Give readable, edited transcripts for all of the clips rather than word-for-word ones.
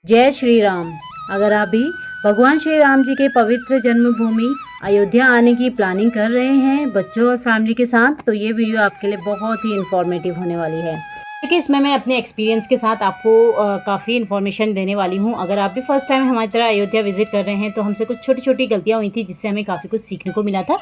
जय श्री राम। अगर आप भी भगवान श्री राम जी के पवित्र जन्मभूमि अयोध्या आने की प्लानिंग कर रहे हैं बच्चों और फैमिली के साथ, तो ये वीडियो आपके लिए बहुत ही इन्फॉर्मेटिव होने वाली है, क्योंकि इसमें मैं अपने एक्सपीरियंस के साथ आपको काफ़ी इन्फॉर्मेशन देने वाली हूँ। अगर आप भी फर्स्ट टाइम हमारी तरह अयोध्या विजिट कर रहे हैं तो हमसे कुछ छोटी छोटी गलतियाँ हुई थी, जिससे हमें काफ़ी कुछ सीखने को मिला था।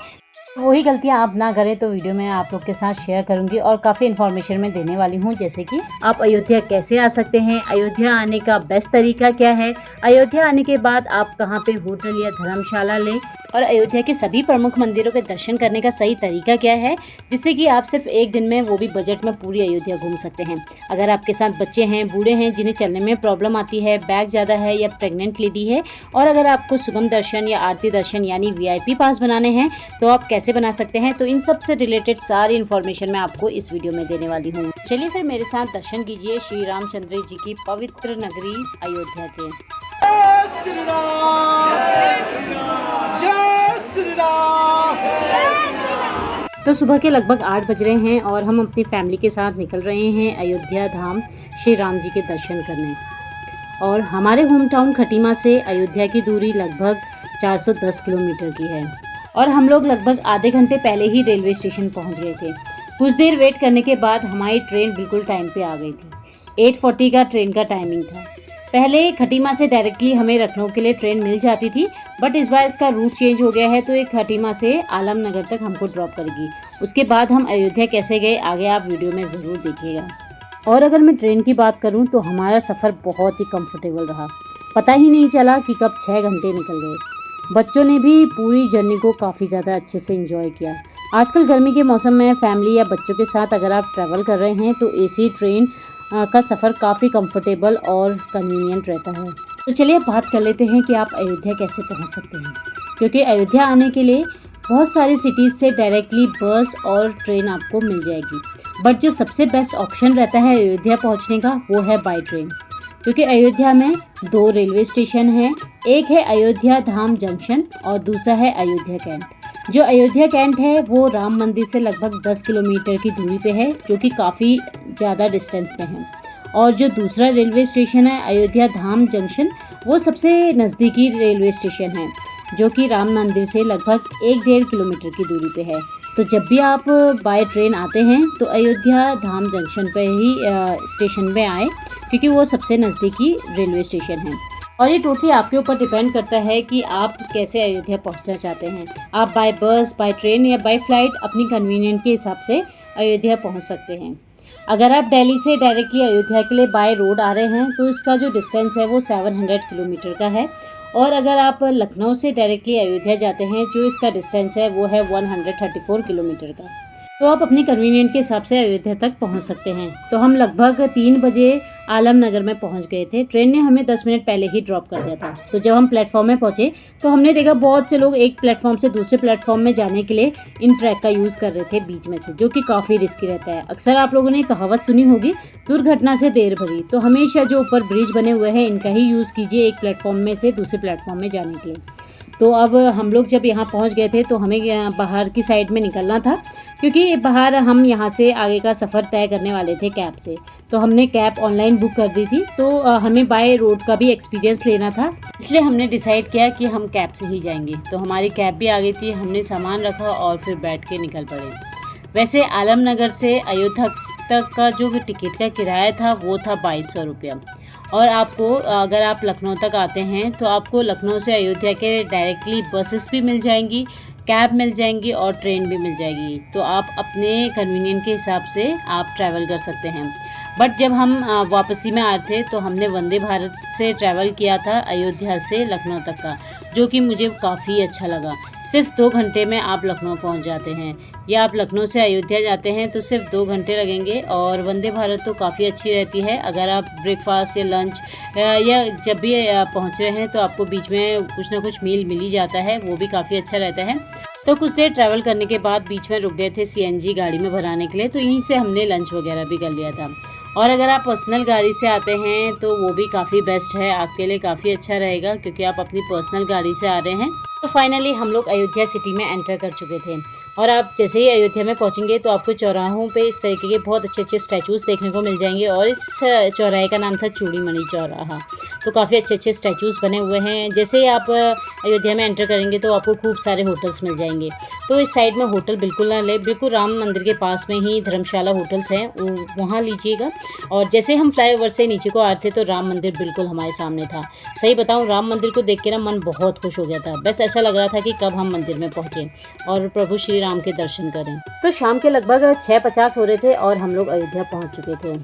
वही गलतियां आप ना करें तो वीडियो में आप लोग के साथ शेयर करूंगी और काफ़ी इन्फॉर्मेशन मैं देने वाली हूं, जैसे कि आप अयोध्या कैसे आ सकते हैं, अयोध्या आने का बेस्ट तरीका क्या है, अयोध्या आने के बाद आप कहां पे होटल या धर्मशाला लें, और अयोध्या के सभी प्रमुख मंदिरों के दर्शन करने का सही तरीका क्या है, जिससे कि आप सिर्फ एक दिन में, वो भी बजट में, पूरी अयोध्या घूम सकते हैं। अगर आपके साथ बच्चे हैं, बूढ़े हैं, जिन्हें चलने में प्रॉब्लम आती है, बैग ज़्यादा है या प्रेग्नेंट लेडी है, और अगर आपको सुगम दर्शन या आरती दर्शन यानी VIP पास बनाने हैं तो आप कैसे बना सकते हैं, तो इन सब से रिलेटेड सारी इन्फॉर्मेशन मैं आपको इस वीडियो में देने वाली हूँ। चलिए फिर मेरे साथ दर्शन कीजिए श्री रामचंद्र जी की पवित्र नगरी अयोध्या के। तो सुबह के लगभग 8 बज रहे हैं और हम अपनी फैमिली के साथ निकल रहे हैं अयोध्या धाम श्री राम जी के दर्शन करने। और हमारे होम टाउन खटीमा से अयोध्या की दूरी लगभग 410 किलोमीटर की है, और हम लोग लगभग आधे घंटे पहले ही रेलवे स्टेशन पहुंच गए थे। कुछ देर वेट करने के बाद हमारी ट्रेन बिल्कुल टाइम पे आ गई थी। 8:40 का ट्रेन का टाइमिंग था। पहले खटीमा से डायरेक्टली हमें लखनऊ के लिए ट्रेन मिल जाती थी, बट इस बार इसका रूट चेंज हो गया है, तो एक खटीमा से आलमनगर तक हमको ड्रॉप करेगी। उसके बाद हम अयोध्या कैसे गए, आगे आप वीडियो में ज़रूर देखिएगा। और अगर मैं ट्रेन की बात करूं तो हमारा सफ़र बहुत ही कंफर्टेबल रहा। पता ही नहीं चला कि कब 6 घंटे निकल गए। बच्चों ने भी पूरी जर्नी को काफ़ी ज़्यादा अच्छे से एंजॉय किया। आजकल गर्मी के मौसम में फैमिली या बच्चों के साथ अगर आप ट्रैवल कर रहे हैं तो AC ट्रेन का सफ़र काफ़ी कंफर्टेबल और कन्वीनियंट रहता है। तो चलिए अब बात कर लेते हैं कि आप अयोध्या कैसे पहुंच सकते हैं, क्योंकि अयोध्या आने के लिए बहुत सारी सिटीज़ से डायरेक्टली बस और ट्रेन आपको मिल जाएगी, बट जो सबसे बेस्ट ऑप्शन रहता है अयोध्या पहुंचने का वो है बाय ट्रेन। क्योंकि अयोध्या में 2 रेलवे स्टेशन हैं, एक है अयोध्या धाम जंक्शन और दूसरा है अयोध्या कैंट। जो अयोध्या कैंट है वो राम मंदिर से लगभग 10 किलोमीटर की दूरी पे है, जो कि काफ़ी ज़्यादा डिस्टेंस में है। और जो दूसरा रेलवे स्टेशन है अयोध्या धाम जंक्शन, वो सबसे नज़दीकी रेलवे स्टेशन है, जो कि राम मंदिर से लगभग 1-1.5 किलोमीटर की दूरी पे है। तो जब भी आप बाय ट्रेन आते हैं तो अयोध्या धाम जंक्शन पे ही स्टेशन पे आए, क्योंकि वो सबसे नज़दीकी रेलवे स्टेशन है। और ये टोटली आपके ऊपर डिपेंड करता है कि आप कैसे अयोध्या पहुंचना चाहते हैं। आप बाय बस, बाय ट्रेन या बाय फ्लाइट अपनी कन्वीनियंट के हिसाब से अयोध्या पहुंच सकते हैं। अगर आप दिल्ली से डायरेक्टली अयोध्या के लिए बाय रोड आ रहे हैं तो इसका जो डिस्टेंस है वो 700 किलोमीटर का है, और अगर आप लखनऊ से डायरेक्टली अयोध्या जाते हैं जो इसका डिस्टेंस है वो है 134 किलोमीटर का। तो आप अपनी कन्वीनियंट के हिसाब से अयोध्या तक पहुंच सकते हैं। तो हम लगभग 3 बजे आलमनगर में पहुंच गए थे। ट्रेन ने हमें 10 मिनट पहले ही ड्रॉप कर दिया था। तो जब हम प्लेटफॉर्म में पहुंचे तो हमने देखा बहुत से लोग एक प्लेटफॉर्म से दूसरे प्लेटफॉर्म में जाने के लिए इन ट्रैक का यूज़ कर रहे थे बीच में से, जो कि काफ़ी रिस्की रहता है। अक्सर आप लोगों ने कहावत सुनी होगी, दुर्घटना से देर भरी। तो हमेशा जो ऊपर ब्रिज बने हुए हैं इनका ही यूज़ कीजिए एक प्लेटफॉर्म में से दूसरे प्लेटफॉर्म में जाने के लिए। तो अब हम लोग जब यहाँ पहुँच गए थे तो हमें बाहर की साइड में निकलना था, क्योंकि बाहर हम यहाँ से आगे का सफ़र तय करने वाले थे कैब से। तो हमने कैब ऑनलाइन बुक कर दी थी, तो हमें बाय रोड का भी एक्सपीरियंस लेना था, इसलिए हमने डिसाइड किया कि हम कैब से ही जाएंगे। तो हमारी कैब भी आ गई थी, हमने सामान रखा और फिर बैठ के निकल पड़े। वैसे आलमनगर से अयोध्या तक का जो टिकट का किराया था वो था 2200 रुपया। और आपको अगर आप लखनऊ तक आते हैं तो आपको लखनऊ से अयोध्या के डायरेक्टली बसेस भी मिल जाएंगी, कैब मिल जाएंगी और ट्रेन भी मिल जाएगी। तो आप अपने कन्वीनियंट के हिसाब से आप ट्रैवल कर सकते हैं। बट जब हम वापसी में आए थे तो हमने वंदे भारत से ट्रैवल किया था अयोध्या से लखनऊ तक का, जो कि मुझे काफ़ी अच्छा लगा। सिर्फ 2 घंटे में आप लखनऊ पहुंच जाते हैं, या आप लखनऊ से अयोध्या जाते हैं तो सिर्फ 2 घंटे लगेंगे। और वंदे भारत तो काफ़ी अच्छी रहती है। अगर आप ब्रेकफास्ट या लंच या जब भी पहुंच रहे हैं तो आपको बीच में कुछ ना कुछ मील मिल ही जाता है, वो भी काफ़ी अच्छा रहता है। तो कुछ देर ट्रैवल करने के बाद बीच में रुक गए थे CNG गाड़ी में भराने के लिए, तो यहीं से हमने लंच वगैरह भी कर लिया था। और अगर आप पर्सनल गाड़ी से आते हैं तो वो भी काफ़ी बेस्ट है, आपके लिए काफ़ी अच्छा रहेगा, क्योंकि आप अपनी पर्सनल गाड़ी से आ रहे हैं। तो फाइनली हम लोग अयोध्या सिटी में एंटर कर चुके थे। और आप जैसे ही अयोध्या में पहुंचेंगे तो आपको चौराहों पे इस तरीके के बहुत अच्छे अच्छे स्टैचूज़ देखने को मिल जाएंगे। और इस चौराहे का नाम था चूड़ीमणि चौराहा। तो काफ़ी अच्छे अच्छे स्टैचूज़ बने हुए हैं। जैसे ही आप अयोध्या में एंटर करेंगे तो आपको खूब सारे होटल्स मिल जाएंगे। तो इस साइड में होटल बिल्कुल ना ले, बिल्कुल राम मंदिर के पास में ही धर्मशाला होटल्स हैं, वहाँ लीजिएगा। और जैसे हम फ्लाईओवर से नीचे को आए थे तो राम मंदिर बिल्कुल हमारे सामने था। सही बताऊँ, राम मंदिर को देख के ना मन बहुत खुश हो गया था। बस ऐसा लग रहा था कि कब हम मंदिर में पहुँचे और प्रभु श्री राम के दर्शन करें। तो शाम के लगभग 6:50 हो रहे थे और हम लोग अयोध्या पहुँच चुके थे।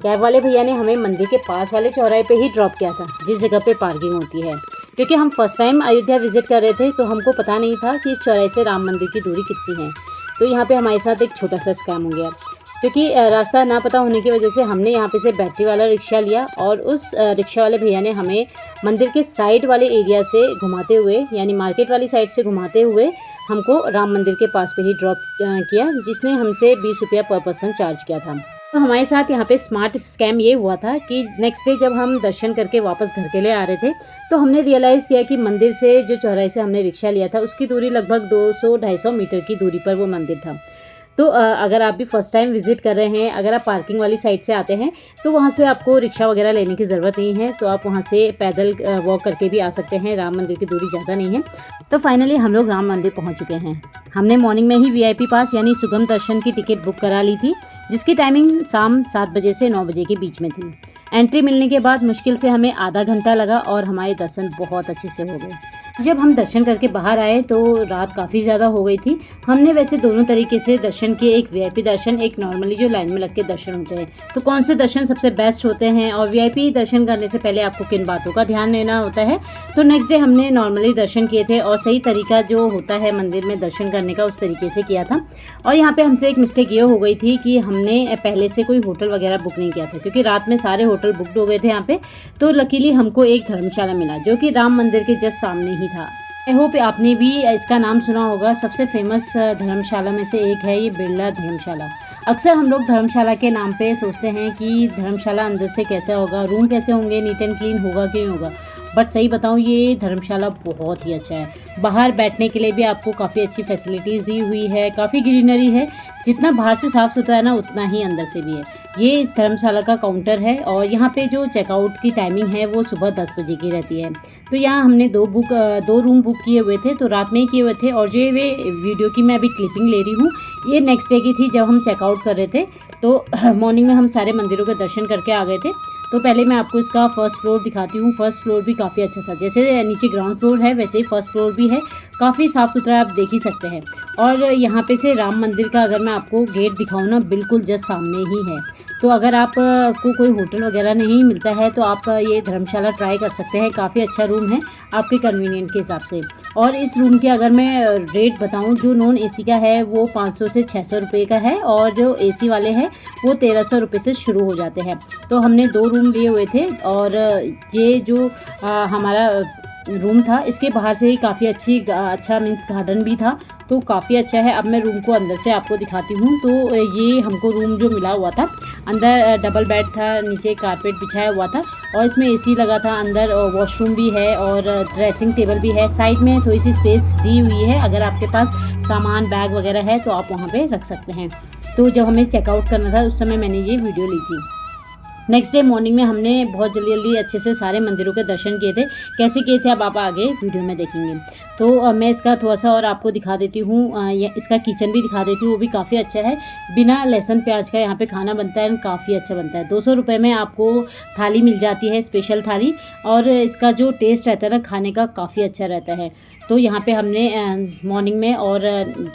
कैब वाले भैया ने हमें मंदिर के पास वाले चौराहे पे ही ड्रॉप किया था, जिस जगह पे पार्किंग होती है। क्योंकि हम फर्स्ट टाइम अयोध्या विजिट कर रहे थे तो हमको पता नहीं था कि इस चौराहे से राम मंदिर की दूरी कितनी है। तो यहाँ पे हमारे साथ एक छोटा सा स्कैम हो गया, क्योंकि रास्ता ना पता होने की वजह से हमने यहाँ पे से बैटरी वाला रिक्शा लिया और उस रिक्शा वाले भैया ने हमें मंदिर के साइड वाले एरिया से घुमाते हुए, यानी मार्केट वाली साइड से घुमाते हुए हमको राम मंदिर के पास पे ही ड्रॉप किया, जिसने हमसे 20 रुपया पर पर्सन चार्ज किया था। तो हमारे साथ यहाँ पे स्मार्ट स्कैम ये हुआ था कि नेक्स्ट डे जब हम दर्शन करके वापस घर के लिए आ रहे थे तो हमने रियलाइज़ किया कि मंदिर से जो चौराहे से हमने रिक्शा लिया था उसकी दूरी लगभग 200-250 मीटर की दूरी पर वो मंदिर था। तो अगर आप भी फर्स्ट टाइम विज़िट कर रहे हैं, अगर आप पार्किंग वाली साइड से आते हैं तो वहाँ से आपको रिक्शा वगैरह लेने की ज़रूरत नहीं है। तो आप वहाँ से पैदल वॉक करके भी आ सकते हैं। राम मंदिर की दूरी ज़्यादा नहीं है। तो फाइनली हम लोग राम मंदिर पहुँच चुके हैं। हमने मॉर्निंग में ही VIP पास यानी सुगम दर्शन की टिकट बुक करा ली थी, जिसकी टाइमिंग शाम 7 बजे से 9 बजे के बीच में थी। एंट्री मिलने के बाद मुश्किल से हमें आधा घंटा लगा और हमारे दर्शन बहुत अच्छे से हो गए। जब हम दर्शन करके बाहर आए तो रात काफ़ी ज़्यादा हो गई थी। हमने वैसे दोनों तरीके से दर्शन किए, एक VIP दर्शन, एक नॉर्मली जो लाइन में लग के दर्शन होते हैं। तो कौन से दर्शन सबसे बेस्ट होते हैं और VIP दर्शन करने से पहले आपको किन बातों का ध्यान देना होता है, तो नेक्स्ट डे हमने नॉर्मली दर्शन किए थे और सही तरीका जो होता है मंदिर में दर्शन करने का उस तरीके से किया था। और यहाँ पे हमसे एक मिस्टेक ये हो गई थी कि हमने पहले से कोई होटल वगैरह बुक नहीं किया था, क्योंकि रात में सारे होटल बुकड हो गए थे यहाँ पे। तो लकीली हमको एक धर्मशाला मिला जो कि राम मंदिर के जस्ट सामने ही था। आई होप आपने भी इसका नाम सुना होगा। सबसे फेमस धर्मशाला में से एक है ये बिरला धर्मशाला। अक्सर हम लोग धर्मशाला के नाम पे सोचते हैं कि धर्मशाला अंदर से कैसा होगा, रूम कैसे होंगे, नीट एंड क्लीन होगा कि नहीं होगा। बट सही बताऊँ, ये धर्मशाला बहुत ही अच्छा है। बाहर बैठने के लिए भी आपको काफ़ी अच्छी फैसिलिटीज़ दी हुई है, काफ़ी ग्रीनरी है। जितना बाहर से साफ़ सुथरा है ना, उतना ही अंदर से भी है। ये इस धर्मशाला का काउंटर है और यहाँ पे जो चेकआउट की टाइमिंग है वो सुबह 10 बजे की रहती है। तो यहाँ हमने दो रूम बुक किए हुए थे, तो रात में ही किए हुए थे। और जो वे वीडियो की मैं अभी क्लिपिंग ले रही हूँ, ये नेक्स्ट डे की थी जब हम चेकआउट कर रहे थे। तो मॉर्निंग में हम सारे मंदिरों के दर्शन करके आ गए थे। तो पहले मैं आपको इसका फर्स्ट फ्लोर दिखाती हूँ। फर्स्ट फ्लोर भी काफ़ी अच्छा था। जैसे नीचे ग्राउंड फ्लोर है वैसे ही फर्स्ट फ्लोर भी है, काफ़ी साफ़ सुथरा आप देख ही सकते हैं। और यहाँ पे से राम मंदिर का अगर मैं आपको गेट दिखाऊँ ना, बिल्कुल जस्ट सामने ही है। तो अगर आप को कोई होटल वगैरह नहीं मिलता है तो आप ये धर्मशाला ट्राई कर सकते हैं। काफ़ी अच्छा रूम है आपके कन्वीनियंट के हिसाब से। और इस रूम के अगर मैं रेट बताऊं, जो नॉन AC का है वो 500 से 600 रुपये का है और जो AC वाले हैं वो 1300 रुपये से शुरू हो जाते हैं। तो हमने 2 रूम लिए हुए थे और ये जो हमारा रूम था इसके बाहर से ही काफ़ी अच्छा मीन्स गार्डन भी था, तो काफ़ी अच्छा है। अब मैं रूम को अंदर से आपको दिखाती हूँ। तो ये हमको रूम जो मिला हुआ था, अंदर डबल बेड था, नीचे कारपेट बिछाया हुआ था और इसमें AC लगा था। अंदर वॉशरूम भी है और ड्रेसिंग टेबल भी है। साइड में थोड़ी सी स्पेस दी हुई है, अगर आपके पास सामान बैग वगैरह है तो आप वहाँ पे रख सकते हैं। तो जब हमें चेकआउट करना था उस समय मैंने ये वीडियो ली थी। नेक्स्ट डे मॉर्निंग में हमने बहुत जल्दी अच्छे से सारे मंदिरों के दर्शन किए थे। कैसे किए थे अब आप आगे वीडियो में देखेंगे। तो मैं इसका थोड़ा सा और आपको दिखा देती हूँ। इसका किचन भी दिखा देती हूँ, वो भी काफ़ी अच्छा है। बिना लहसुन प्याज का यहाँ पे खाना बनता है, काफ़ी अच्छा बनता है। 200 रुपये में आपको थाली मिल जाती है, स्पेशल थाली। और इसका जो टेस्ट रहता है ना खाने का, काफ़ी अच्छा रहता है। तो यहाँ पे हमने मॉर्निंग में और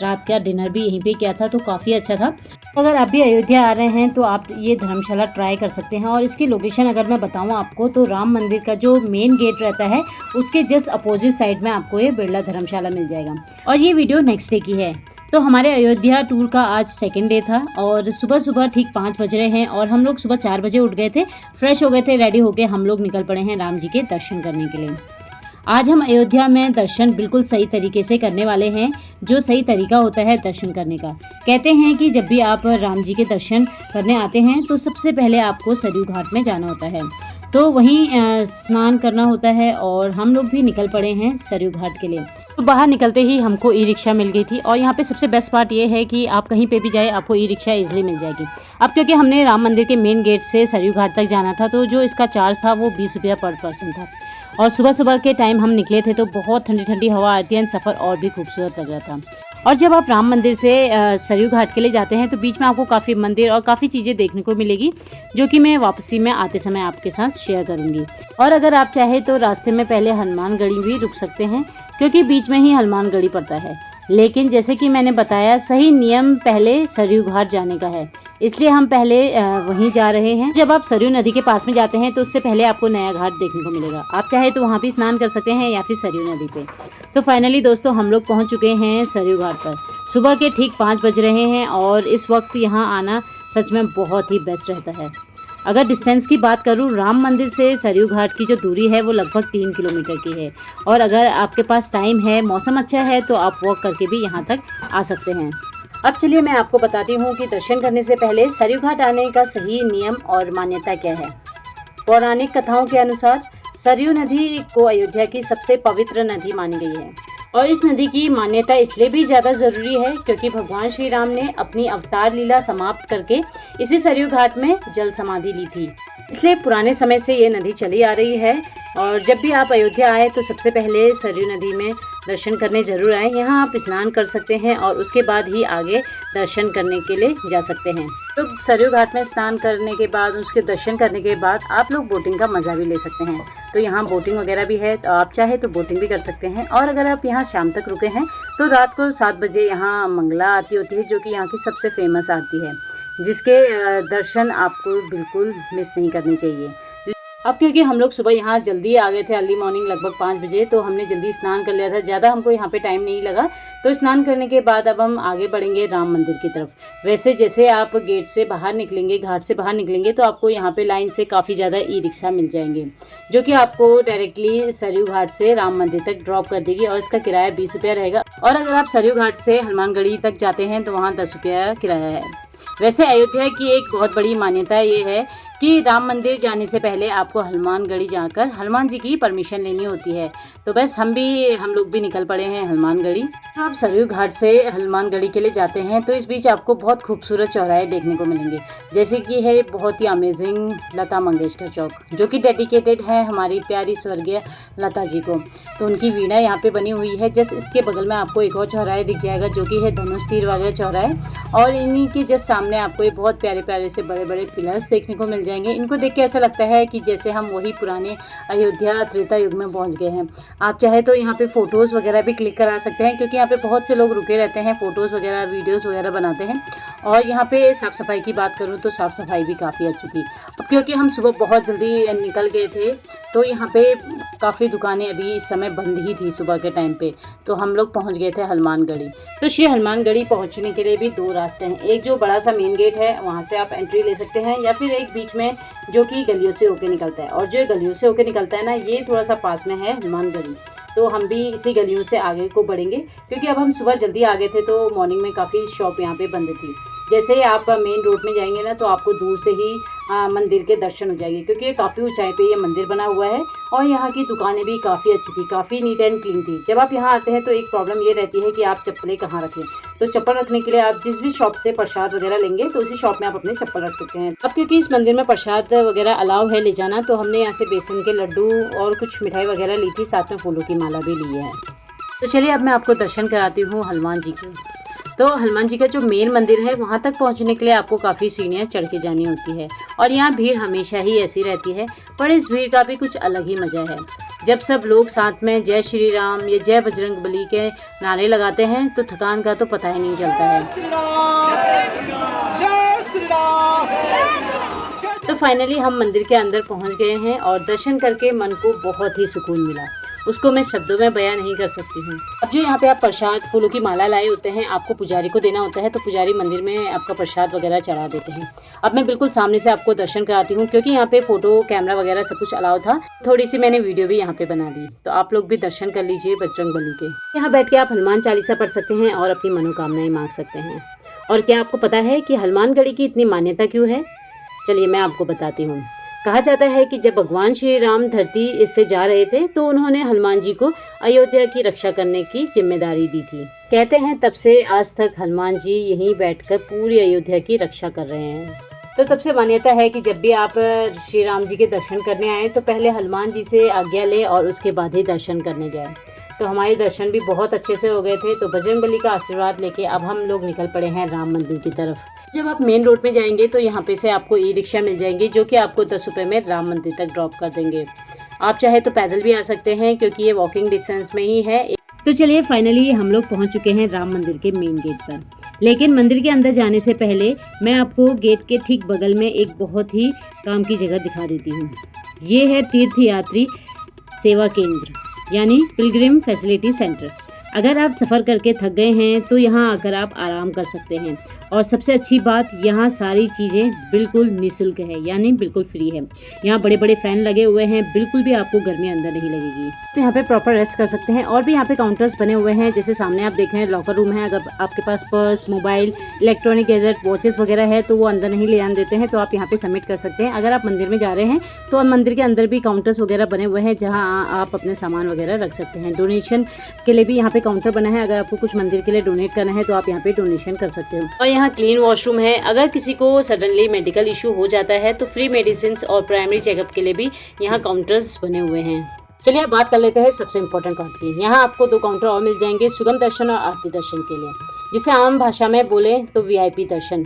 रात का डिनर भी यहीं पे किया था, तो काफ़ी अच्छा था। अगर आप भी अयोध्या आ रहे हैं तो आप ये धर्मशाला ट्राई कर सकते हैं। और इसकी लोकेशन अगर मैं बताऊं आपको, तो राम मंदिर का जो मेन गेट रहता है उसके जस्ट अपोजिट साइड में आपको ये बिरला धर्मशाला मिल जाएगा। और ये वीडियो नेक्स्ट डे की है। तो हमारे अयोध्या टूर का आज सेकंड डे था और सुबह सुबह ठीक 5 बज रहे हैं और हम लोग सुबह 4 बजे उठ गए थे, फ्रेश हो गए थे, रेडी होके हम लोग निकल पड़े हैं राम जी के दर्शन करने के लिए। आज हम अयोध्या में दर्शन बिल्कुल सही तरीके से करने वाले हैं, जो सही तरीका होता है दर्शन करने का। कहते हैं कि जब भी आप राम जी के दर्शन करने आते हैं तो सबसे पहले आपको सरयू घाट में जाना होता है। तो वहीं स्नान करना होता है और हम लोग भी निकल पड़े हैं सरयू घाट के लिए। तो बाहर निकलते ही हमको ई रिक्शा मिल गई थी और यहाँ पे सबसे बेस्ट पार्ट ये है कि आप कहीं पे भी जाए आपको ई रिक्शा ईजिली मिल जाएगी। अब क्योंकि हमने राम मंदिर के मेन गेट से सरयू घाट तक जाना था तो जो इसका चार्ज था वो 20 रुपया पर पर्सन था। और सुबह सुबह के टाइम हम निकले थे तो बहुत ठंडी ठंडी हवा आती है, सफ़र और भी खूबसूरत लग रहा था। और जब आप राम मंदिर से सरयू घाट के लिए जाते हैं तो बीच में आपको काफ़ी मंदिर और काफ़ी चीज़ें देखने को मिलेगी, जो कि मैं वापसी में आते समय आपके साथ शेयर करूंगी। और अगर आप चाहे तो रास्ते में पहले हनुमानगढ़ी भी रुक सकते हैं, क्योंकि बीच में ही हनुमानगढ़ी पड़ता है। लेकिन जैसे कि मैंने बताया, सही नियम पहले सरयू घाट जाने का है, इसलिए हम पहले वहीं जा रहे हैं। जब आप सरयू नदी के पास में जाते हैं तो उससे पहले आपको नया घाट देखने को मिलेगा। आप चाहे तो वहाँ भी स्नान कर सकते हैं या फिर सरयू नदी पे। तो फाइनली दोस्तों हम लोग पहुँच चुके हैं सरयू घाट पर। सुबह के ठीक 5 बज रहे हैं और इस वक्त यहाँ आना सच में बहुत ही बेस्ट रहता है। अगर डिस्टेंस की बात करूँ, राम मंदिर से सरयू घाट की जो दूरी है वो लगभग 3 किलोमीटर की है। और अगर आपके पास टाइम है, मौसम अच्छा है, तो आप वॉक करके भी यहाँ तक आ सकते हैं। अब चलिए मैं आपको बताती हूँ कि दर्शन करने से पहले सरयू घाट आने का सही नियम और मान्यता क्या है। पौराणिक कथाओं के अनुसार सरयू नदी को अयोध्या की सबसे पवित्र नदी मानी गई है और इस नदी की मान्यता इसलिए भी ज़्यादा ज़रूरी है क्योंकि भगवान श्री राम ने अपनी अवतार लीला समाप्त करके इसी सरयू घाट में जल समाधि ली थी। इसलिए पुराने समय से ये नदी चली आ रही है और जब भी आप अयोध्या आए तो सबसे पहले सरयू नदी में दर्शन करने जरूर आए। यहाँ आप स्नान कर सकते हैं और उसके बाद ही आगे दर्शन करने के लिए जा सकते हैं। तो सरयू घाट में स्नान करने के बाद, उसके दर्शन करने के बाद आप लोग बोटिंग का मज़ा भी ले सकते हैं। तो यहाँ बोटिंग वगैरह भी है, तो आप चाहे तो बोटिंग भी कर सकते हैं। और अगर आप यहाँ शाम तक रुके हैं तो रात को 7 बजे यहाँ मंगला आरती होती है, जो कि यहाँ की सबसे फेमस आरती है, जिसके दर्शन आपको बिल्कुल मिस नहीं करने चाहिए। अब क्योंकि हम लोग सुबह यहाँ जल्दी आ गए थे, अर्ली मॉर्निंग लगभग 5 बजे, तो हमने जल्दी स्नान कर लिया था। ज़्यादा हमको यहाँ पे टाइम नहीं लगा। तो स्नान करने के बाद अब हम आगे बढ़ेंगे राम मंदिर की तरफ। वैसे जैसे आप गेट से बाहर निकलेंगे, घाट से बाहर निकलेंगे, तो आपको यहाँ पे लाइन से काफ़ी ज़्यादा ई रिक्शा मिल जाएंगे, जो कि आपको डायरेक्टली सरयू घाट से राम मंदिर तक ड्रॉप कर देगी और इसका किराया 20 रुपया रहेगा। और अगर आप सरयू घाट से हनुमानगढ़ी तक जाते हैं तो वहाँ 10 रुपया किराया है। वैसे अयोध्या की एक बहुत बड़ी मान्यता ये है कि राम मंदिर जाने से पहले आपको हनुमानगढ़ी जाकर हनुमान जी की परमिशन लेनी होती है। तो बस हम लोग भी निकल पड़े हैं हनुमानगढ़ी। तो आप सरयू घाट से हनुमानगढ़ी के लिए जाते हैं तो इस बीच आपको बहुत खूबसूरत चौराहे देखने को मिलेंगे, जैसे कि है बहुत ही अमेजिंग लता मंगेशकर चौक, जो कि डेडिकेटेड है हमारी प्यारी स्वर्गीय लता जी को। तो उनकी वीणा यहाँ पे बनी हुई है। जस्ट इसके बगल में आपको एक और चौराहे दिख जाएगा, जो कि है धनुष तीर वाला चौराहे। और इन्हीं के जस्ट सामने आपको ये बहुत प्यारे प्यारे से बड़े बड़े पिलर्स देखने को मिल जाएंगे। इनको देख के ऐसा लगता है कि जैसे हम वही पुराने अयोध्या त्रेता युग में पहुंच गए हैं। आप चाहे तो यहाँ पे फ़ोटोज़ वगैरह भी क्लिक करा सकते हैं, क्योंकि यहाँ पे बहुत से लोग रुके रहते हैं, फ़ोटोज़ वगैरह वीडियोज़ वगैरह बनाते हैं। और यहाँ पे साफ़ सफाई की बात करूँ तो साफ़ सफाई भी काफ़ी अच्छी थी। अब क्योंकि हम सुबह बहुत जल्दी निकल गए थे तो यहाँ पे काफ़ी दुकानें अभी इस समय बंद ही थी सुबह के टाइम पे। तो हम लोग पहुँच गए थे हनुमानगढ़ी। तो श्री हनुमानगढ़ी पहुँचने के लिए भी 2 रास्ते हैं। एक जो बड़ा सा मेन गेट है वहाँ से आप एंट्री ले सकते हैं, या फिर एक बीच में जो कि गलियों से होके निकलता है। और जो गलियों से होके निकलता है ना, ये थोड़ा सा पास में है हनुमानगढ़ी। तो हम भी इसी गलियों से आगे को बढ़ेंगे, क्योंकि अब हम सुबह जल्दी आ गए थे तो मॉर्निंग में काफ़ी शॉप यहाँ पे बंद थी। जैसे ही आप मेन रोड में जाएंगे ना, तो आपको दूर से ही मंदिर के दर्शन हो जाएंगे, क्योंकि ये काफ़ी ऊंचाई पे ये मंदिर बना हुआ है। और यहाँ की दुकानें भी काफ़ी अच्छी थी, काफ़ी नीट एंड क्लीन थी। जब आप यहाँ आते हैं तो एक प्रॉब्लम ये रहती है कि आप चप्पलें कहाँ रखें। तो चप्पल रखने के लिए आप जिस भी शॉप से प्रसाद वगैरह लेंगे तो उसी शॉप में आप अपने चप्पल रख सकते हैं। अब क्योंकि इस मंदिर में प्रसाद वगैरह अलाउ है ले जाना, तो हमने यहाँ से बेसन के लड्डू और कुछ मिठाई वगैरह ली थी, साथ में फूलों की माला भी ली है। तो चलिए अब मैं आपको दर्शन कराती हूँ हनुमान जी के। तो हनुमान जी का जो मेन मंदिर है वहाँ तक पहुँचने के लिए आपको काफ़ी सीढ़ियाँ चढ़ के जानी होती है। और यहाँ भीड़ हमेशा ही ऐसी रहती है, पर इस भीड़ का भी कुछ अलग ही मज़ा है। जब सब लोग साथ में जय श्री राम या जय बजरंगबली के नारे लगाते हैं तो थकान का तो पता ही नहीं चलता है। तो फाइनली हम मंदिर के अंदर पहुँच गए हैं और दर्शन करके मन को बहुत ही सुकून मिला, उसको मैं शब्दों में बयां नहीं कर सकती हूँ। अब जो यहाँ पे आप प्रसाद फूलों की माला लाए होते हैं, आपको पुजारी को देना होता है, तो पुजारी मंदिर में आपका प्रसाद वगैरह चढ़ा देते हैं। अब मैं बिल्कुल सामने से आपको दर्शन कराती हूँ, क्योंकि यहाँ पे फ़ोटो कैमरा वगैरह सब कुछ अलाउ था। थोड़ी सी मैंने वीडियो भी यहाँ पे बना दी, तो आप लोग भी दर्शन कर लीजिए बजरंगबली के। यहाँ बैठ के आप हनुमान चालीसा पढ़ सकते हैं और अपनी मनोकामनाएं मांग सकते हैं। और क्या आपको पता है कि हनुमानगढ़ी की इतनी मान्यता क्यों है? चलिए मैं आपको बताती हूँ। कहा जाता है कि जब भगवान श्री राम धरती इससे जा रहे थे तो उन्होंने हनुमान जी को अयोध्या की रक्षा करने की जिम्मेदारी दी थी। कहते हैं तब से आज तक हनुमान जी यहीं बैठकर पूरी अयोध्या की रक्षा कर रहे हैं। तो तब से मान्यता है कि जब भी आप श्री राम जी के दर्शन करने आए तो पहले हनुमान जी से आज्ञा ले और उसके बाद ही दर्शन करने जाए। तो हमारे दर्शन भी बहुत अच्छे से हो गए थे। तो बजरंगबली का आशीर्वाद लेके अब हम लोग निकल पड़े हैं राम मंदिर की तरफ। जब आप मेन रोड में जाएंगे तो यहाँ पे से आपको ई रिक्शा मिल जाएंगी जो कि आपको 10 रुपये में राम मंदिर तक ड्रॉप कर देंगे। आप चाहे तो पैदल भी आ सकते हैं क्योंकि ये वॉकिंग डिस्टेंस में ही है। तो चलिए फाइनली हम लोग पहुँच चुके हैं राम मंदिर के मेन गेट पर। लेकिन मंदिर के अंदर जाने से पहले मैं आपको गेट के ठीक बगल में एक बहुत ही काम की जगह दिखा देती हूँ। ये है तीर्थयात्री सेवा केंद्र यानी पिलग्रिम फैसिलिटी सेंटर। अगर आप सफ़र करके थक गए हैं तो यहाँ आकर आप आराम कर सकते हैं। और सबसे अच्छी बात, यहाँ सारी चीज़ें बिल्कुल निःशुल्क है यानी बिल्कुल फ्री है। यहाँ बड़े बड़े फ़ैन लगे हुए हैं, बिल्कुल भी आपको गर्मी अंदर नहीं लगेगी। तो यहाँ पे प्रॉपर रेस्ट कर सकते हैं। और भी यहाँ पे काउंटर्स बने हुए हैं, जैसे सामने आप देख रहे हैं लॉकर रूम है। अगर आपके पास purse, mobile, electronic gadget, watches वगैरह है तो वो अंदर नहीं ले आने देते हैं, तो आप यहाँ पे सबमिट कर सकते हैं। अगर आप मंदिर में जा रहे हैं तो मंदिर के अंदर भी काउंटर्स वगैरह बने हुए हैं जहाँ आप अपने सामान वगैरह रख सकते हैं। डोनेशन के लिए भी यहाँ पे काउंटर बना है। अगर आपको कुछ मंदिर के लिए डोनेट करना है तो आप यहाँ पे डोनेशन कर सकते हो। और यहाँ क्लीन वॉशरूम है। अगर किसी को सडनली मेडिकल इशू हो जाता है तो फ्री मेडिसिन और प्राइमरी चेकअप के लिए भी यहाँ काउंटर्स बने हुए हैं। चलिए अब बात कर लेते हैं सबसे इम्पोर्टेंट काउंटर की। यहाँ आपको 2 काउंटर और मिल जाएंगे, सुगम दर्शन और आरती दर्शन के लिए, जिसे आम भाषा में बोले तो VIP दर्शन।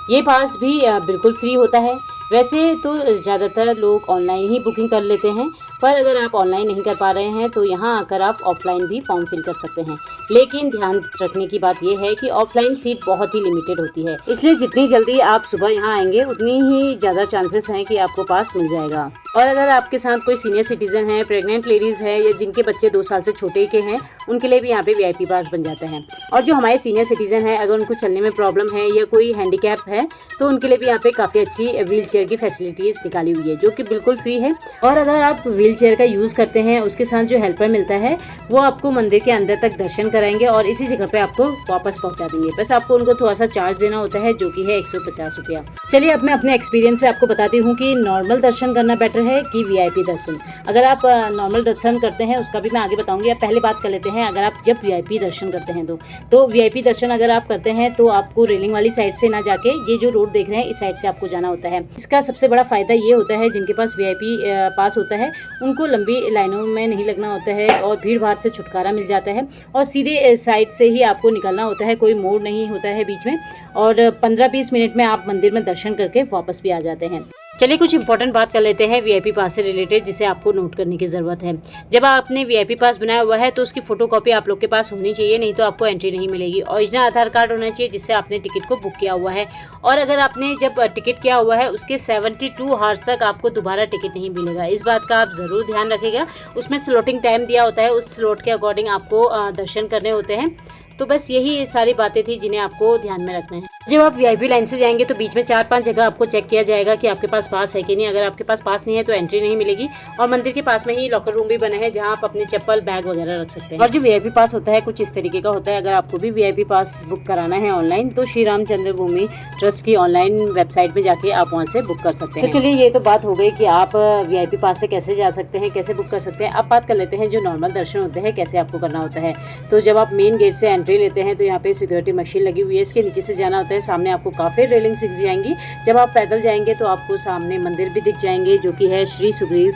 ये पास भी बिल्कुल फ्री होता है। वैसे तो ज़्यादातर लोग ऑनलाइन ही बुकिंग कर लेते हैं, पर अगर आप ऑनलाइन नहीं कर पा रहे हैं तो यहाँ आकर आप ऑफलाइन भी फॉर्म फिल कर सकते हैं। लेकिन ध्यान रखने की बात यह है कि ऑफलाइन सीट बहुत ही लिमिटेड होती है, इसलिए जितनी जल्दी आप सुबह यहाँ आएंगे उतनी ही ज़्यादा चांसेस हैं कि आपको पास मिल जाएगा। और अगर आपके साथ कोई सीनियर सिटीजन है, प्रेग्नेंट लेडीज़ है या जिनके बच्चे 2 साल से छोटे के हैं, उनके लिए भी यहाँ पे VIP पास बन जाता है। और जो हमारे सीनियर सिटीजन है, अगर उनको चलने में प्रॉब्लम है या कोई हैंडीकैप है तो उनके लिए भी यहाँ पे काफ़ी अच्छी व्हील चेयर की फैसिलिटीज़ निकाली हुई है जो कि बिल्कुल फ्री है। और अगर आप व्हील चेयर का यूज़ करते हैं, उसके साथ जो हेल्पर मिलता है वो आपको मंदिर के अंदर तक दर्शन कराएंगे और इसी जगह पे आपको वापस पहुंचा देंगे। बस आपको उनको थोड़ा सा चार्ज देना होता है जो कि है 150 रुपया। चलिए अब मैं अपने एक्सपीरियंस से आपको बताती हूँ कि नॉर्मल दर्शन करना बेटर है कि VIP दर्शन। अगर आप नॉर्मल दर्शन करते हैं उसका भी मैं आगे बताऊंगी। अब पहले बात कर लेते हैं, अगर आप जब VIP दर्शन करते हैं तो VIP दर्शन अगर आप करते हैं तो आपको रेलिंग वाली साइड से ना जाके ये जो रोड देख रहे हैं इस साइड से आपको जाना होता है। इसका सबसे बड़ा फायदा ये होता है जिनके पास VIP पास होता है उनको लंबी लाइनों में नहीं लगना होता है और भीड़ भाड़ से छुटकारा मिल जाता है और सीधे साइड से ही आपको निकलना होता है, कोई मोड़ नहीं होता है बीच में और 15-20 मिनट में आप मंदिर में दर्शन करके वापस भी आ जाते हैं। चलिए कुछ इंपॉर्टेंट बात कर लेते हैं VIP पास से रिलेटेड जिसे आपको नोट करने की ज़रूरत है। जब आपने VIP पास बनाया हुआ है तो उसकी फ़ोटोकॉपी आप लोग के पास होनी चाहिए, नहीं तो आपको एंट्री नहीं मिलेगी। ओरिजिनल आधार कार्ड होना चाहिए जिससे आपने टिकट को बुक किया हुआ है। और अगर आपने जब टिकट किया हुआ है उसके 72 आवर्स तक आपको दोबारा टिकट नहीं मिलेगा। इस बात का आप ज़रूर ध्यान रखिएगा। उसमें स्लॉटिंग टाइम दिया होता है, उस स्लॉट के अकॉर्डिंग आपको दर्शन करने होते हैं। तो बस यही सारी बातें थी जिन्हें आपको ध्यान में रखना है। जब आप VIP लाइन से जाएंगे तो बीच में 4-5 जगह आपको चेक किया जाएगा कि आपके पास पास है कि नहीं। अगर आपके पास पास नहीं है तो एंट्री नहीं मिलेगी। और मंदिर के पास में ही लॉकर रूम भी बने हैं जहां आप अपने चप्पल, बैग वगैरह रख सकते हैं। और जो VIP पास होता है कुछ इस तरीके का होता है। अगर आपको भी VIP पास बुक कराना है ऑनलाइन तो श्री राम जन्मभूमि ट्रस्ट की ऑनलाइन वेबसाइट में जाके आप वहाँ से बुक कर सकते हैं। तो चलिए ये तो बात हो गई कि आप VIP पास से कैसे जा सकते हैं, कैसे बुक कर सकते हैं। अब बात कर लेते हैं जो नॉर्मल दर्शन होते हैं कैसे आपको करना होता है। तो जब आप मेन गेट से एंट्री लेते हैं तो यहाँ पे सिक्योरिटी मशीन लगी हुई है, इसके नीचे से जाना होता है। सामने आपको काफ़ी रेलिंग्स दिख जाएंगी। जब आप पैदल जाएंगे तो आपको सामने मंदिर भी दिख जाएंगे जो कि है श्री सुग्रीव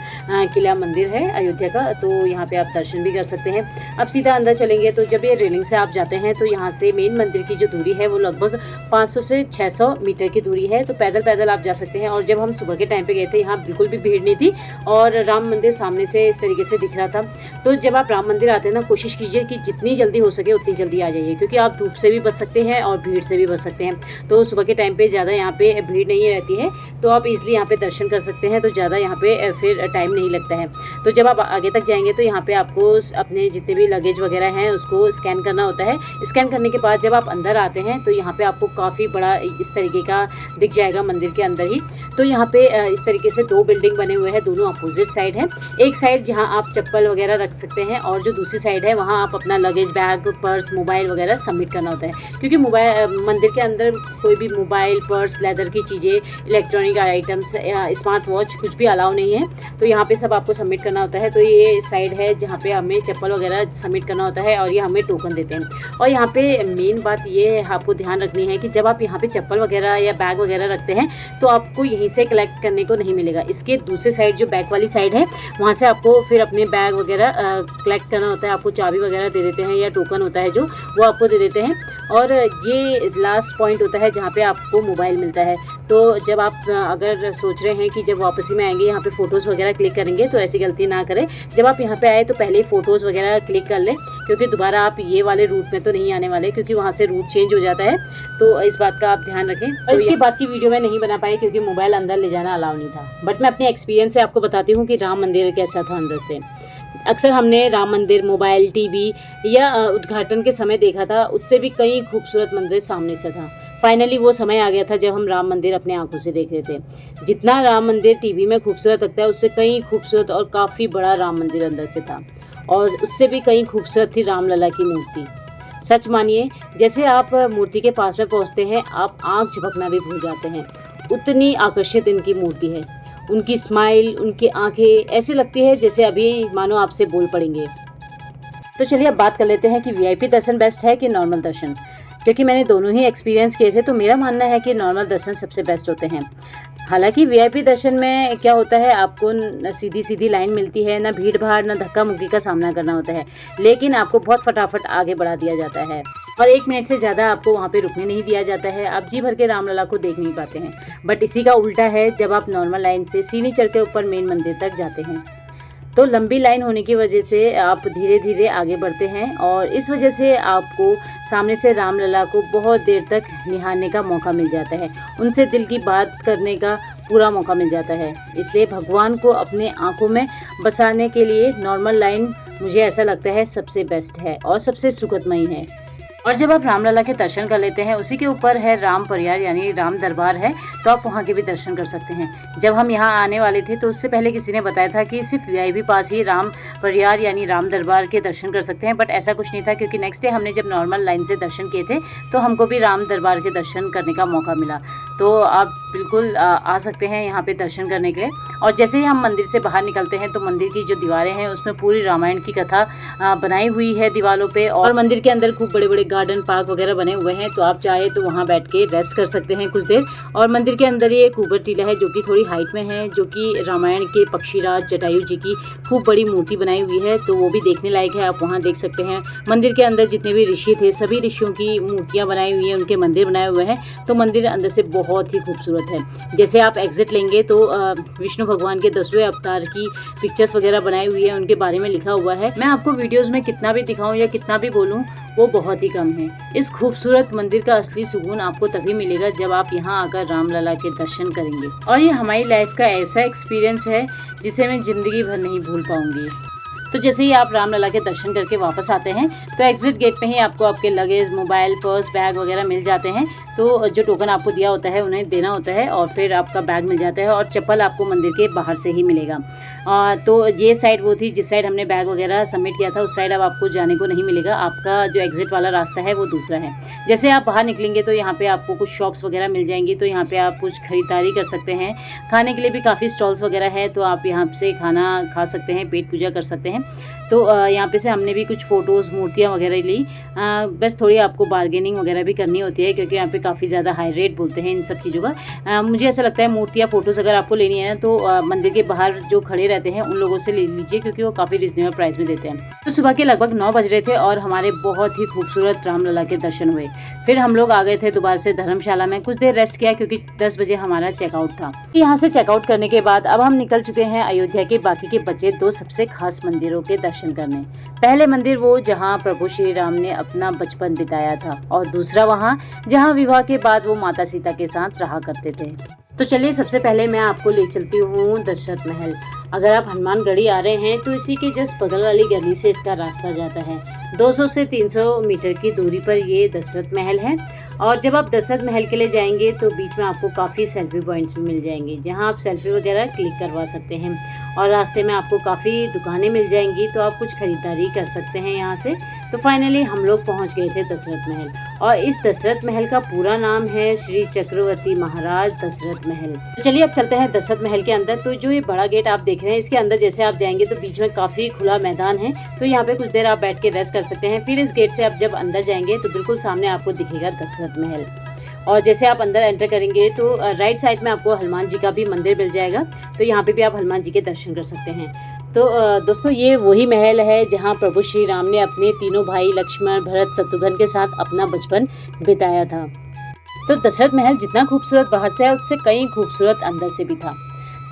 किला मंदिर है अयोध्या का। तो यहाँ पे आप दर्शन भी कर सकते हैं। अब सीधा अंदर चलेंगे तो जब ये रेलिंग से आप जाते हैं तो यहाँ से मेन मंदिर की जो दूरी है वो लगभग 500 से 600 मीटर की दूरी है। तो पैदल पैदल आप जा सकते हैं। और जब हम सुबह के टाइम पे गए थे यहाँ बिल्कुल भी भीड़ नहीं थी और राम मंदिर सामने से इस तरीके से दिख रहा था। तो जब आप राम मंदिर आते हैं ना, कोशिश कीजिए कि जितनी जल्दी हो सके उतनी जल्दी आ जाइए, क्योंकि आप धूप से भी बच सकते हैं और भीड़ से भी बच सकते हैं। तो सुबह के टाइम पे ज़्यादा यहाँ पे भीड़ नहीं रहती है तो आप इजीली यहाँ पे दर्शन कर सकते हैं। तो ज़्यादा यहाँ पे फिर टाइम नहीं लगता है। तो जब आप आगे तक जाएंगे तो यहाँ पे आपको अपने जितने भी लगेज वगैरह हैं उसको स्कैन करना होता है। स्कैन करने के बाद जब आप अंदर आते हैं तो यहाँ पे आपको काफ़ी बड़ा इस तरीके का दिख जाएगा मंदिर के अंदर ही। तो यहाँ पे इस तरीके से 2 बिल्डिंग बने हुए हैं, दोनों अपोजिट साइड है। एक साइड जहाँ आप चप्पल वगैरह रख सकते हैं और जो दूसरी साइड है वहाँ आप अपना लगेज, बैग, पर्स, मोबाइल वगैरह सबमिट करना होता है। क्योंकि मोबाइल मंदिर के अंदर कोई भी मोबाइल, पर्स, लेदर की चीज़ें, इलेक्ट्रॉनिक आइटम्स या स्मार्ट वॉच कुछ भी अलाउ नहीं है। तो यहाँ पे सब आपको सबमिट करना होता है। तो ये साइड है जहाँ पे हमें चप्पल वगैरह सबमिट करना होता है और ये हमें टोकन देते हैं। और यहाँ पे मेन बात ये आपको ध्यान रखनी है कि जब आप यहाँ पे चप्पल वगैरह या बैग वगैरह रखते हैं तो आपको यहीं से कलेक्ट करने को नहीं मिलेगा। इसके दूसरे साइड जो बैक वाली साइड है वहाँ से आपको फिर अपने बैग वगैरह कलेक्ट करना होता है। आपको चाबी वगैरह दे देते हैं या टोकन होता है जो वो आपको दे देते हैं। और ये लास्ट पॉइंट होता है जहाँ पे आपको मोबाइल मिलता है। तो जब आप अगर सोच रहे हैं कि जब वापसी में आएंगे यहाँ पे फ़ोटोज़ वगैरह क्लिक करेंगे तो ऐसी गलती ना करें। जब आप यहाँ पे आए तो पहले ही फ़ोटोज़ वगैरह क्लिक कर लें, क्योंकि दोबारा आप ये वाले रूट में तो नहीं आने वाले, क्योंकि वहाँ से रूट चेंज हो जाता है। तो इस बात का आप ध्यान रखें। और इसके बाद की वीडियो मैं नहीं बना पाई क्योंकि मोबाइल अंदर ले जाना अलाउ नहीं था। बट मैं अपने एक्सपीरियंस से आपको बताती हूँ कि राम मंदिर कैसा था अंदर से। अक्सर हमने राम मंदिर मोबाइल, टीवी या उद्घाटन के समय देखा था, उससे भी कई खूबसूरत मंदिर सामने से था। फाइनली वो समय आ गया था जब हम राम मंदिर अपने आंखों से देख रहे थे। जितना राम मंदिर टीवी में खूबसूरत लगता है उससे कई खूबसूरत और काफ़ी बड़ा राम मंदिर अंदर से था। और उससे भी कई खूबसूरत थी रामलला की मूर्ति। सच मानिए, जैसे आप मूर्ति के पास में पहुंचते हैं आप आंख झपकना भी भूल जाते हैं, उतनी आकर्षित इनकी मूर्ति है। उनकी स्माइल, उनकी आंखें ऐसी लगती है जैसे अभी मानो आपसे बोल पड़ेंगे। तो चलिए अब बात कर लेते हैं कि वीआईपी दर्शन बेस्ट है कि नॉर्मल दर्शन, क्योंकि मैंने दोनों ही एक्सपीरियंस किए थे। तो मेरा मानना है कि नॉर्मल दर्शन सबसे बेस्ट होते हैं। हालांकि वीआईपी दर्शन में क्या होता है, आपको न सीधी सीधी लाइन मिलती है, ना भीड़ भाड़, ना धक्का मुक्की का सामना करना होता है, लेकिन आपको बहुत फटाफट आगे बढ़ा दिया जाता है और 1 मिनट से ज़्यादा आपको वहाँ पे रुकने नहीं दिया जाता है। आप जी भर के रामलला को देख नहीं पाते हैं। बट इसी का उल्टा है, जब आप नॉर्मल लाइन से सीढ़ी चढ़ के ऊपर मेन मंदिर तक जाते हैं तो लंबी लाइन होने की वजह से आप धीरे धीरे आगे बढ़ते हैं और इस वजह से आपको सामने से रामलला को बहुत देर तक निहारने का मौका मिल जाता है, उनसे दिल की बात करने का पूरा मौका मिल जाता है। इसलिए भगवान को अपने आंखों में बसाने के लिए नॉर्मल लाइन मुझे ऐसा लगता है सबसे बेस्ट है और सबसे सुखदमयी है। और जब आप रामलला के दर्शन कर लेते हैं, उसी के ऊपर है राम परियार यानी राम दरबार है, तो आप वहाँ के भी दर्शन कर सकते हैं। जब हम यहाँ आने वाले थे तो उससे पहले किसी ने बताया था कि सिर्फ वीआईपी पास ही राम परियार यानी राम दरबार के दर्शन कर सकते हैं, बट ऐसा कुछ नहीं था, क्योंकि नेक्स्ट डे हमने जब नॉर्मल लाइन से दर्शन किए थे तो हमको भी राम दरबार के दर्शन करने का मौका मिला। तो आप बिल्कुल आ सकते हैं यहाँ पे दर्शन करने के लिए। और जैसे ही हम मंदिर से बाहर निकलते हैं तो मंदिर की जो दीवारें हैं उसमें पूरी रामायण की कथा बनाई हुई है दीवारों पे, और मंदिर के अंदर खूब बड़े बड़े गार्डन पार्क वगैरह बने हुए हैं। तो आप चाहे तो वहाँ बैठ के रेस्ट कर सकते हैं कुछ देर। और मंदिर के अंदर ये कुबर टीला है जो कि थोड़ी हाइट में है, जो कि रामायण के पक्षीराज जटायु जी की खूब बड़ी मूर्ति बनाई हुई है, तो वो भी देखने लायक है, आप वहाँ देख सकते हैं। मंदिर के अंदर जितने भी ऋषि थे सभी ऋषियों की मूर्तियाँ बनाई हुई हैं, उनके मंदिर बनाए हुए हैं। तो मंदिर अंदर से बहुत ही खूबसूरत है। जैसे आप एग्जिट लेंगे तो विष्णु भगवान के 10वें अवतार की पिक्चर्स वगैरह बनाई हुई है, उनके बारे में लिखा हुआ है। मैं आपको वीडियोस में कितना भी दिखाऊं या कितना भी बोलूं वो बहुत ही कम है। इस खूबसूरत मंदिर का असली सुकून आपको तभी मिलेगा जब आप यहाँ आकर रामलला के दर्शन करेंगे। और ये हमारी लाइफ का ऐसा एक्सपीरियंस है जिसे मैं जिंदगी भर नहीं भूल पाऊंगी। तो जैसे ही आप रामलला के दर्शन करके वापस आते हैं तो एग्जिट गेट पे ही आपको आपके लगेज, मोबाइल, पर्स, बैग वगैरह मिल जाते हैं। तो जो टोकन आपको दिया होता है उन्हें देना होता है और फिर आपका बैग मिल जाता है और चप्पल आपको मंदिर के बाहर से ही मिलेगा। तो ये साइड वो थी जिस साइड हमने बैग वगैरह सबमिट किया था, उस साइड अब आपको जाने को नहीं मिलेगा। आपका जो एग्जिट वाला रास्ता है वो दूसरा है। जैसे आप बाहर निकलेंगे तो यहाँ पे आपको कुछ शॉप्स वगैरह मिल जाएंगी, तो यहाँ पे आप कुछ खरीदारी कर सकते हैं। खाने के लिए भी काफ़ी स्टॉल्स वगैरह है, तो आप यहाँ से खाना खा सकते हैं, पेट पूजा कर सकते हैं। तो यहाँ पे से हमने भी कुछ फ़ोटोज़, मूर्तियाँ वगैरह ली। बस थोड़ी आपको बार्गेनिंग वगैरह भी करनी होती है, क्योंकि यहाँ पे काफ़ी ज़्यादा हाई रेट बोलते हैं इन सब चीज़ों का। मुझे ऐसा लगता है मूर्तियाँ, फ़ोटोज़ अगर आपको लेनी है तो मंदिर के बाहर जो खड़े रहते हैं उन लोगों से ले लीजिए, क्योंकि वो काफ़ी रिजनेबल प्राइस में देते हैं। तो सुबह के लगभग 9 बज रहे थे और हमारे बहुत ही खूबसूरत रामलला के दर्शन हुए। फिर हम लोग आ गए थे दोबारा से धर्मशाला में, कुछ देर रेस्ट किया क्योंकि 10 बजे हमारा चेकआउट था। यहाँ से चेकआउट करने के बाद अब हम निकल चुके हैं अयोध्या के बाकी के बचे 2 सबसे खास मंदिरों के दर्शन करने। पहले मंदिर वो जहाँ प्रभु श्री राम ने अपना बचपन बिताया था, और दूसरा वहाँ जहाँ विवाह के बाद वो माता सीता के साथ रहा करते थे। तो चलिए सबसे पहले मैं आपको ले चलती हूँ दशरथ महल। अगर आप हनुमानगढ़ी आ रहे हैं तो इसी के जस्ट बगल वाली गली से इसका रास्ता जाता है। 200 से 300 मीटर की दूरी पर ये दशरथ महल है और जब आप दशरथ महल के लिए जाएंगे तो बीच में आपको काफ़ी सेल्फी पॉइंट्स भी मिल जाएंगे, जहां आप सेल्फी वगैरह क्लिक करवा सकते हैं। और रास्ते में आपको काफ़ी दुकानें मिल जाएंगी, तो आप कुछ खरीदारी कर सकते हैं यहाँ से। तो फाइनली हम लोग पहुँच गए थे दशरथ महल, और इस दशरथ महल का पूरा नाम है श्री चक्रवर्ती महाराज दशरथ महल। तो चलिए अब चलते हैं दशरथ महल के अंदर। तो जो ये बड़ा गेट आप देख रहे हैं, इसके अंदर जैसे आप जाएंगे तो बीच में काफ़ी खुला मैदान है, तो यहाँ पे कुछ देर आप बैठ के रेस्ट कर सकते हैं। फिर इस गेट से आप जब अंदर जाएंगे तो बिल्कुल सामने आपको दिखेगा दशरथ महल। और जैसे आप अंदर एंटर करेंगे तो राइट साइड में आपको हनुमान जी का भी मंदिर मिल जाएगा, तो यहाँ पे भी आप हनुमान जी के दर्शन कर सकते हैं। तो दोस्तों ये वही महल है जहाँ प्रभु श्री राम ने अपने तीनों भाई लक्ष्मण, भरत, शत्रुघ्न के साथ अपना बचपन बिताया था। तो दशरथ महल जितना खूबसूरत बाहर से है, उससे कई खूबसूरत अंदर से भी था।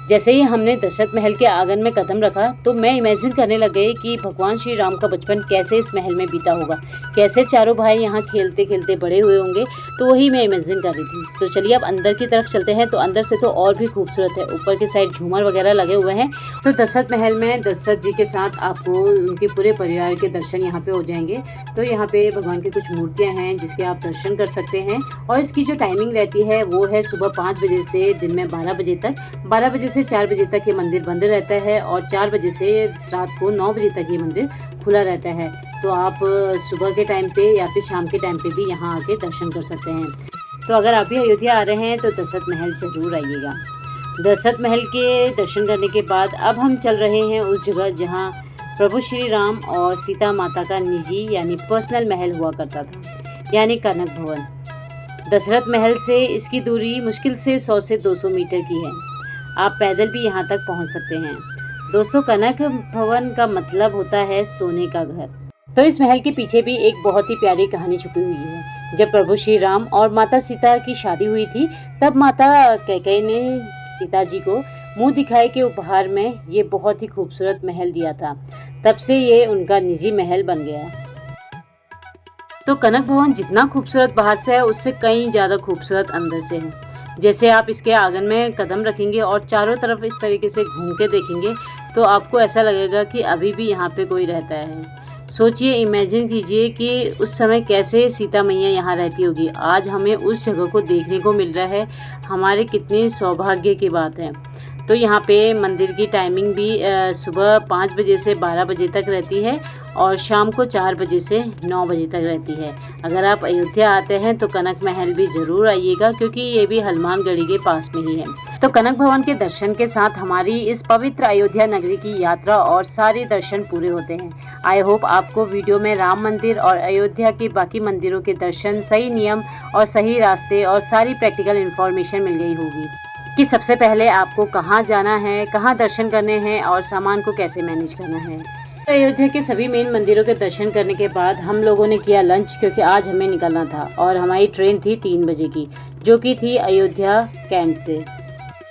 जैसे ही हमने दशरथ महल के आंगन में कदम रखा तो मैं इमेजिन करने लग गई कि भगवान श्री राम का बचपन कैसे इस महल में बीता होगा, कैसे चारों भाई यहाँ खेलते खेलते बड़े हुए होंगे। तो वही मैं इमेजिन कर रही थी। तो चलिए अब अंदर की तरफ चलते हैं। तो अंदर से तो और भी खूबसूरत है, ऊपर की साइड झूमर वगैरह लगे हुए हैं। तो दशरथ महल में दशरथ जी के साथ आपको उनके पूरे परिवार के दर्शन यहाँ पे हो जाएंगे। तो यहाँ पे भगवान की कुछ मूर्तियाँ हैं जिसके आप दर्शन कर सकते हैं। और इसकी जो टाइमिंग रहती है वो है सुबह 5 बजे से दिन में 12 बजे तक। 12 बजे से 4 बजे तक ये मंदिर बंद रहता है, और 4 बजे से रात को 9 बजे तक ये मंदिर खुला रहता है। तो आप सुबह के टाइम पे या फिर शाम के टाइम पे भी यहाँ आके दर्शन कर सकते हैं। तो अगर आप भी अयोध्या आ रहे हैं तो दशरथ महल जरूर आइएगा। दशरथ महल के दर्शन करने के बाद अब हम चल रहे हैं उस जगह जहाँ प्रभु श्री राम और सीता माता का निजी यानी पर्सनल महल हुआ करता था, यानी कनक भवन। दशरथ महल से इसकी दूरी मुश्किल से 100 से 200 मीटर की है। आप पैदल भी यहाँ तक पहुँच सकते हैं। दोस्तों कनक भवन का मतलब होता है सोने का घर। तो इस महल के पीछे भी एक बहुत ही प्यारी कहानी छुपी हुई है। जब प्रभु श्री राम और माता सीता की शादी हुई थी, तब माता कैकेयी ने सीता जी को मुंह दिखाए के उपहार में ये बहुत ही खूबसूरत महल दिया था। तब से ये उनका निजी महल बन गया। तो कनक भवन जितना खूबसूरत बाहर से है, उससे कहीं ज़्यादा खूबसूरत अंदर से है। जैसे आप इसके आंगन में कदम रखेंगे और चारों तरफ इस तरीके से घूम के देखेंगे तो आपको ऐसा लगेगा कि अभी भी यहाँ पे कोई रहता है। सोचिए, इमेजिन कीजिए कि उस समय कैसे सीता मैया यहाँ रहती होगी। आज हमें उस जगह को देखने को मिल रहा है, हमारे कितने सौभाग्य की बात है। तो यहाँ पे मंदिर की टाइमिंग भी सुबह 5 बजे से 12 बजे तक रहती है, और शाम को 4 बजे से 9 बजे तक रहती है। अगर आप अयोध्या आते हैं तो कनक महल भी ज़रूर आइएगा, क्योंकि ये भी हनुमानगढ़ी के पास में ही है। तो कनक भवन के दर्शन के साथ हमारी इस पवित्र अयोध्या नगरी की यात्रा और सारे दर्शन पूरे होते हैं। आई होप आपको वीडियो में राम मंदिर और अयोध्या के बाकी मंदिरों के दर्शन, सही नियम और सही रास्ते और सारी प्रैक्टिकल इन्फॉर्मेशन मिल गई होगी कि सबसे पहले आपको कहाँ जाना है, कहाँ दर्शन करने हैं और सामान को कैसे मैनेज करना है। अयोध्या के सभी मेन मंदिरों के दर्शन करने के बाद हम लोगों ने किया लंच, क्योंकि आज हमें निकलना था और हमारी ट्रेन थी 3 बजे की, जो कि थी अयोध्या कैंट से।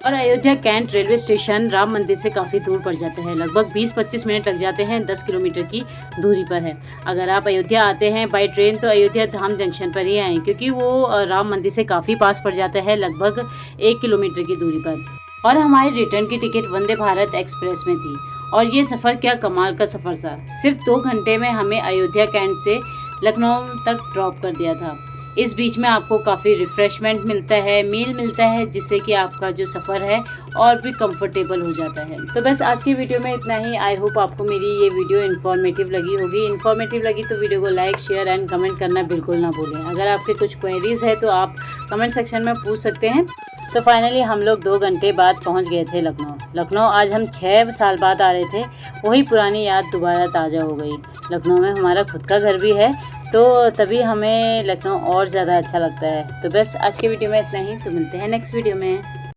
और Ayodhya cantt railway station Ram Mandir से काफ़ी दूर पड़ जाते हैं, लगभग 20-25 मिनट लग जाते हैं, 10 किलोमीटर की दूरी पर है। अगर आप अयोध्या आते हैं बाय ट्रेन तो अयोध्या धाम जंक्शन पर ही आएँ, क्योंकि वो राम मंदिर से काफ़ी पास पड़ जाता है, लगभग 1 किलोमीटर की दूरी पर। और हमारी रिटर्न की टिकट वंदे भारत एक्सप्रेस में थी, और ये सफ़र क्या कमाल का सफ़र था। सिर्फ 2 घंटे में हमें अयोध्या कैंट से लखनऊ तक ड्रॉप कर दिया था। इस बीच में आपको काफ़ी रिफ़्रेशमेंट मिलता है, मील मिलता है, जिससे कि आपका जो सफ़र है और भी कंफर्टेबल हो जाता है। तो बस आज की वीडियो में इतना ही। आई होप आपको मेरी ये वीडियो इन्फॉर्मेटिव लगी होगी। इन्फॉर्मेटिव लगी तो वीडियो को लाइक, शेयर एंड कमेंट करना बिल्कुल ना भूलें। अगर आपके कुछ क्वेरीज़ है तो आप कमेंट सेक्शन में पूछ सकते हैं। तो फाइनली हम लोग 2 घंटे बाद पहुंच गए थे लखनऊ। आज हम 6 साल बाद आ रहे थे, वही पुरानी याद दोबारा ताज़ा हो गई। लखनऊ में हमारा खुद का घर भी है, तो तभी हमें लखनऊ और ज़्यादा अच्छा लगता है। तो बस आज के वीडियो में इतना ही, तो मिलते हैं नेक्स्ट वीडियो में।